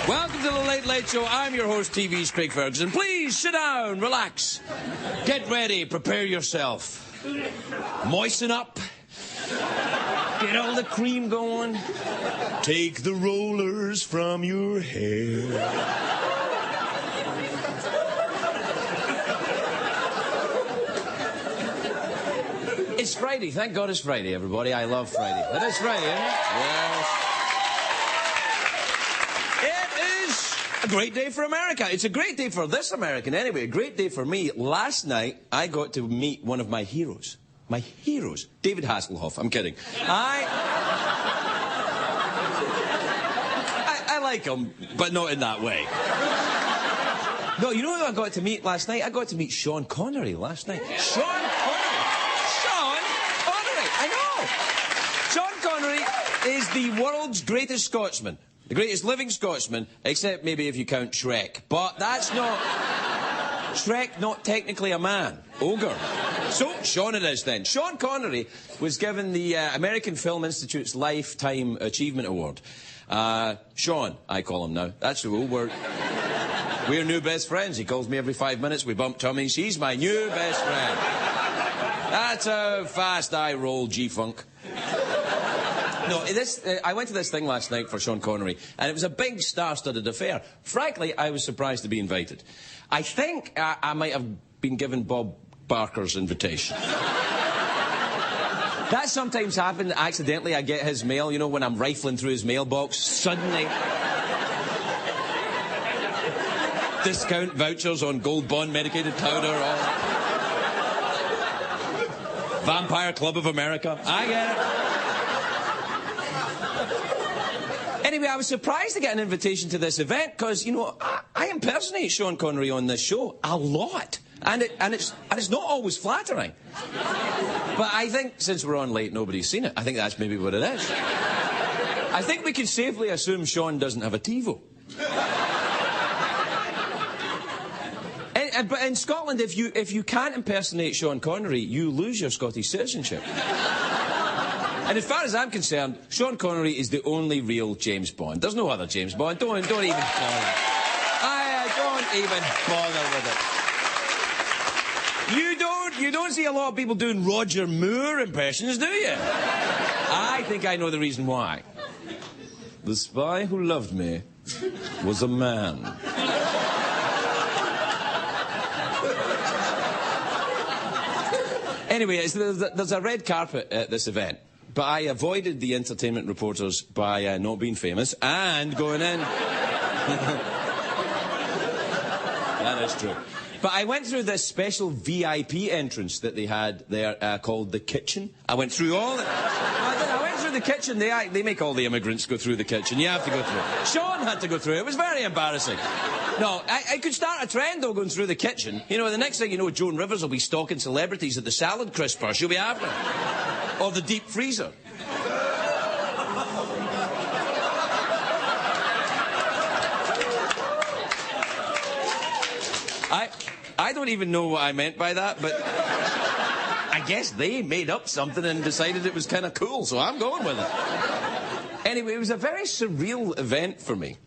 Welcome to the Late Late Show. I'm your host, TV's Craig Ferguson. Please sit down, relax. Get ready, prepare yourself. Moisten up. Get all the cream going. Take the rollers from your hair. It's Friday. Thank God it's Friday, everybody. I love Friday. It is Friday, isn't it? Yes. It is a great day for America. It's a great day for this American, anyway. A great day for me. Last night, I got to meet one of my heroes. My heroes. David Hasselhoff. I'm kidding. I like him, but not in that way. No, you know who I got to meet last night? I got to meet Sean Connery last night. Sean Connery. Sean Connery is the world's greatest Scotsman. The greatest living Scotsman, except maybe if you count Shrek. But that's not... Shrek, not technically a man. Ogre. So, Sean it is then. Sean Connery was given the American Film Institute's Lifetime Achievement Award. Sean, I call him now. That's the rule. We're new best friends. He calls me every 5 minutes. We bump tummies. He's my new best friend. That's how fast I roll G-Funk. No, I went to this thing last night for Sean Connery, and it was a big star-studded affair. Frankly, I was surprised to be invited. I think I might have been given Bob Barker's invitation. That sometimes happens accidentally. I get his mail, you know, when I'm rifling through his mailbox, suddenly... discount vouchers on Gold Bond medicated powder, or... Vampire Club of America. I get it. Anyway, I was surprised to get an invitation to this event because, you know, I impersonate Sean Connery on this show a lot. And it's not always flattering. But I think since we're on late, nobody's seen it. I think that's maybe what it is. I think we can safely assume Sean doesn't have a TiVo. But in Scotland, if you can't impersonate Sean Connery, you lose your Scottish citizenship. And as far as I'm concerned, Sean Connery is the only real James Bond. There's no other James Bond. Don't even bother. Don't even bother with it. You don't see a lot of people doing Roger Moore impressions, do you? I think I know the reason why. The spy who loved me was a man. Anyway, there's a red carpet at this event, but I avoided the entertainment reporters by not being famous and going in. That is true. But I went through this special VIP entrance that they had there called the kitchen. I went through all the... I went through the kitchen. They make all the immigrants go through the kitchen. You have to go through it. Sean had to go through it. It was very embarrassing. No, I could start a trend, though, going through the kitchen. You know, the next thing you know, Joan Rivers will be stalking celebrities at the salad crisper. She'll be after them. Or the deep freezer. I don't even know what I meant by that, but I guess they made up something and decided it was kind of cool, so I'm going with it. Anyway, it was a very surreal event for me.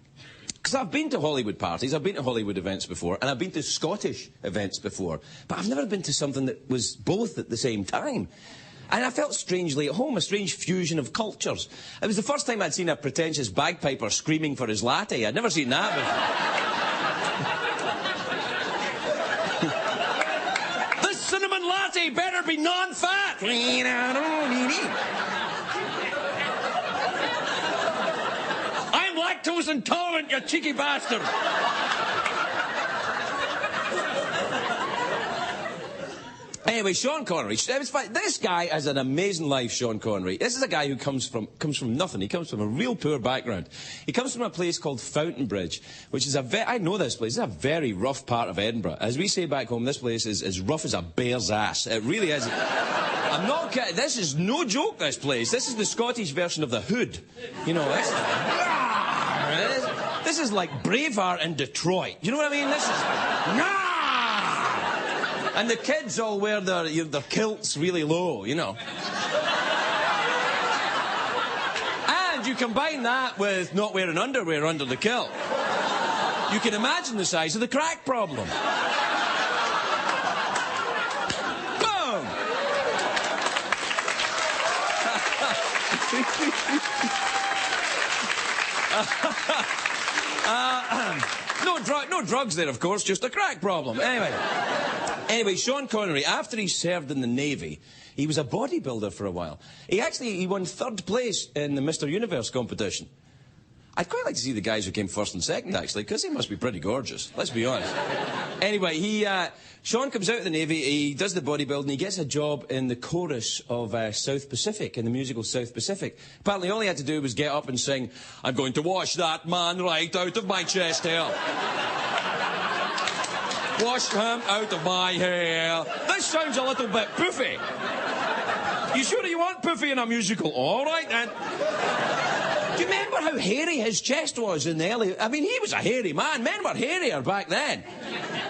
Because I've been to Hollywood parties, I've been to Hollywood events before, and I've been to Scottish events before, but I've never been to something that was both at the same time. And I felt strangely at home, a strange fusion of cultures. It was the first time I'd seen a pretentious bagpiper screaming for his latte. I'd never seen that before. This cinnamon latte better be non-fat! I'm lactose intolerant, you cheeky bastard! Anyway, Sean Connery, it was fine. This guy has an amazing life, Sean Connery. This is a guy who comes from nothing. He comes from a real poor background. He comes from a place called Fountainbridge, which is I know this place. It's a very rough part of Edinburgh. As we say back home, this place is as rough as a bear's ass. It really is. I'm not kidding. This is no joke, this place. This is the Scottish version of the Hood. You know, this is like Braveheart in Detroit. You know what I mean? This is... And the kids all wear their kilts really low, you know. And you combine that with not wearing underwear under the kilt. You can imagine the size of the crack problem. Boom! No drugs there, of course, just a crack problem. Anyway, Sean Connery, after he served in the Navy, he was a bodybuilder for a while. He won 3rd place in the Mr. Universe competition. I'd quite like to see the guys who came 1st and 2nd, actually, because he must be pretty gorgeous, let's be honest. Anyway, Sean comes out of the Navy, he does the bodybuilding, he gets a job in the chorus of South Pacific, in the musical South Pacific. Apparently all he had to do was get up and sing, "I'm going to wash that man right out of my chest hair. Wash him out of my hair." This sounds a little bit poofy. You sure you want poofy in a musical? All right, then. Do you remember how hairy his chest was in the early... I mean, he was a hairy man. Men were hairier back then.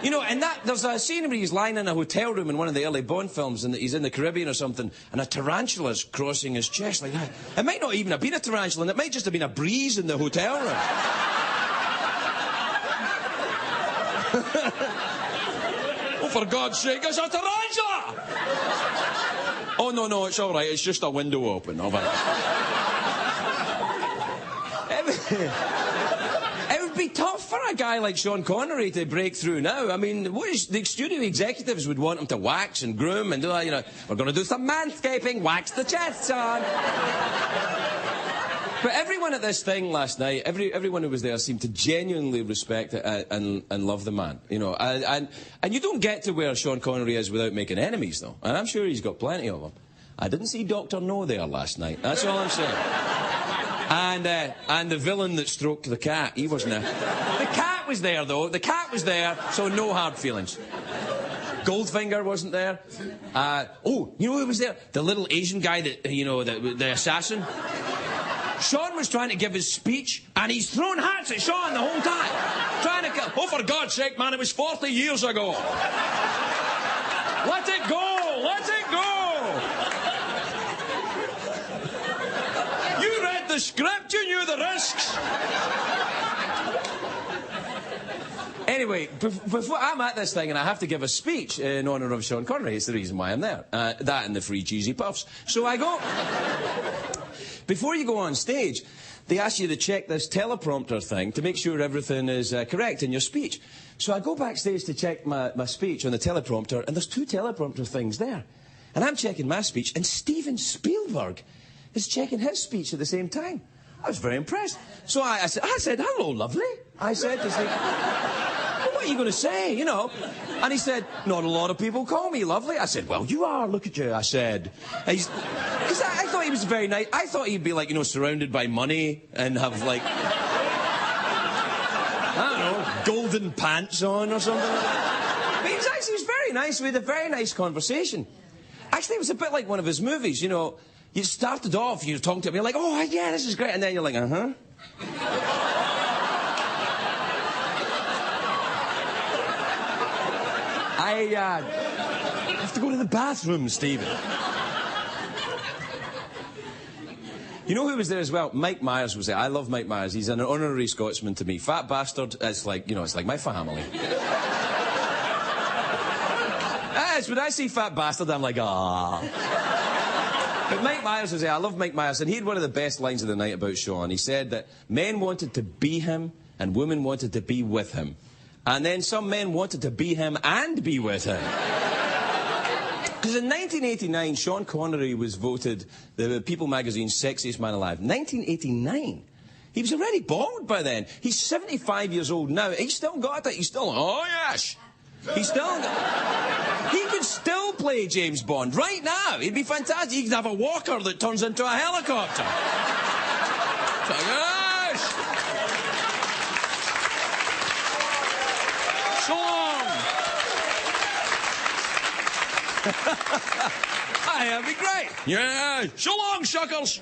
You know, and there's a scene where he's lying in a hotel room in one of the early Bond films, and he's in the Caribbean or something, and a tarantula's crossing his chest like that. It might not even have been a tarantula, and it might just have been a breeze in the hotel room. Oh, for God's sake, it's a tarantula! Oh, no, it's all right. It's just a window open. It would be tough for a guy like Sean Connery to break through now. I mean, the studio executives would want him to wax and groom and do that, you know. We're going to do some manscaping, wax the chest, son. But everyone at this thing last night, everyone who was there seemed to genuinely respect and love the man, you know. And you don't get to where Sean Connery is without making enemies, though. And I'm sure he's got plenty of them. I didn't see Dr. No there last night. That's all I'm saying. And the villain that stroked the cat, he wasn't there. The cat was there, though. The cat was there, so no hard feelings. Goldfinger wasn't there. Oh, you know who was there? The little Asian guy that, you know, the assassin. Sean was trying to give his speech, and he's throwing hats at Sean the whole time. Trying to kill... Oh, for God's sake, man, it was 40 years ago. Let it go! Let it go! You read the script, you knew the risks. Anyway, before I'm at this thing and I have to give a speech in honour of Sean Connery, it's the reason why I'm there. That and the free cheesy puffs. So I go... Before you go on stage, they ask you to check this teleprompter thing to make sure everything is correct in your speech. So I go backstage to check my speech on the teleprompter, and there's 2 teleprompter things there. And I'm checking my speech, and Steven Spielberg is checking his speech at the same time. I was very impressed. So I said, "Hello, lovely." I said to Steve, "Well, what are you going to say, you know?" And he said, "Not a lot of people call me lovely." I said, "Well, you are, look at you," I said. Because I thought he was very nice. I thought he'd be, like, you know, surrounded by money and have, like, I don't know, golden pants on or something like that. But he was very nice. We had a very nice conversation. Actually, it was a bit like one of his movies, you know. You started off, you were talking to him, you're like, "Oh, yeah, this is great." And then you're like, "Uh-huh." I have to go to the bathroom, Stephen. You know who was there as well? Mike Myers was there. I love Mike Myers. He's an honorary Scotsman to me. Fat bastard. It's like, you know, it's like my family. When I see fat bastard, I'm like, ah. But Mike Myers was there. I love Mike Myers. And he had one of the best lines of the night about Sean. He said that men wanted to be him and women wanted to be with him. And then some men wanted to be him and be with him. Because in 1989, Sean Connery was voted the People magazine's sexiest man alive. 1989. He was already bald by then. He's 75 years old now. He's still got it. He's still, oh yes. He's still... He could still play James Bond right now. He'd be fantastic. He could have a walker that turns into a helicopter. So, yes! So long! That'd be great. Yeah, so long, suckers!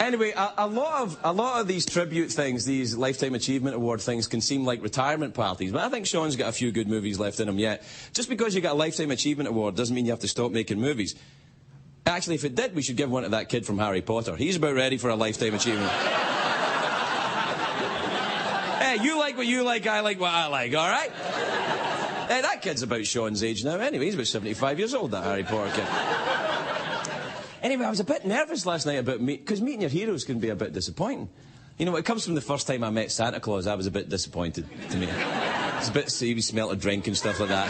Anyway, a lot of these tribute things, these Lifetime Achievement Award things, can seem like retirement parties. But I think Sean's got a few good movies left in him yet. Just because you got a Lifetime Achievement Award doesn't mean you have to stop making movies. Actually, if it did, we should give one to that kid from Harry Potter. He's about ready for a Lifetime Achievement. Hey, you like what you like, I like what I like, all right? Hey, that kid's about Sean's age now anyway. He's about 75 years old, that Harry Potter kid. Anyway, I was a bit nervous last night about because meeting your heroes can be a bit disappointing. You know, it comes from the first time I met Santa Claus, I was a bit disappointed to meet him. It's a bit, he smelled of drink and stuff like that.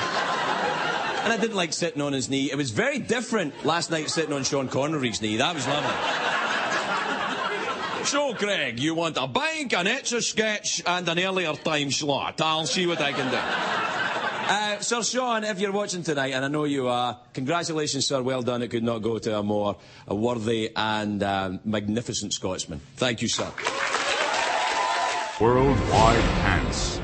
And I didn't like sitting on his knee. It was very different last night sitting on Sean Connery's knee. That was lovely. So, Greg, you want a bank, an Etch-a-Sketch, and an earlier time slot. I'll see what I can do. Sir Sean, if you're watching tonight, and I know you are, congratulations, sir. Well done. It could not go to a more worthy and magnificent Scotsman. Thank you, sir. Worldwide Pants.